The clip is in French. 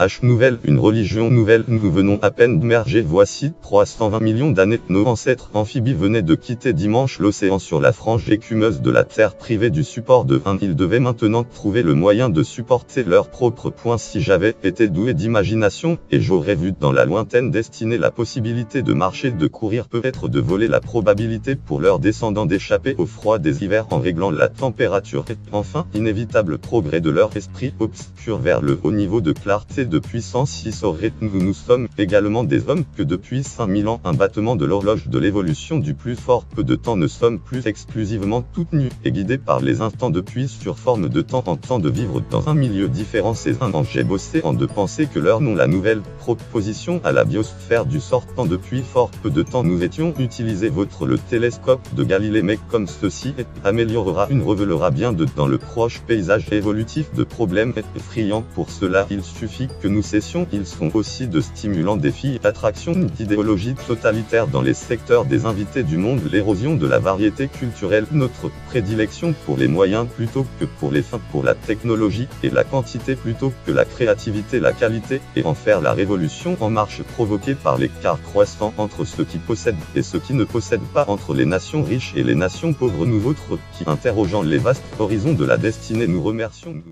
H nouvelle, une religion nouvelle, nous venons à peine d'émerger, voici 320 millions d'années, nos ancêtres amphibies venaient de quitter dimanche l'océan sur la frange écumeuse de la Terre privée du support de 1. Ils devaient maintenant trouver le moyen de supporter leur propre poids. Si j'avais été doué d'imagination, et j'aurais vu dans la lointaine destinée la possibilité de marcher, de courir, peut-être de voler, la probabilité pour leurs descendants d'échapper au froid des hivers en réglant la température, et enfin, inévitable progrès de leur esprit obscur vers le haut niveau de clarté, de puissance. Si nous sommes également des hommes que depuis 5000 ans, un battement de l'horloge de l'évolution du plus fort, peu de temps ne sommes plus exclusivement toutes nues et guidées par les instants depuis sur forme de temps en temps de vivre dans un milieu différent. Ces un an j'ai bossé en de penser que leur nom, la nouvelle proposition à la biosphère du sortant depuis fort peu de temps, nous étions utilisé votre le télescope de Galilée, mais comme ceci améliorera une révélera bien de dans le proche paysage évolutif de problèmes effrayants. Pour cela il suffit que nous cessions. Ils sont aussi de stimulants défis, attractions d'idéologie totalitaire dans les secteurs des invités du monde, l'érosion de la variété culturelle, notre prédilection pour les moyens plutôt que pour les fins, pour la technologie et la quantité plutôt que la créativité, la qualité, et en faire la révolution en marche provoquée par l'écart croissant entre ceux qui possèdent et ceux qui ne possèdent pas, entre les nations riches et les nations pauvres, nous autres qui interrogeant les vastes horizons de la destinée nous remercions.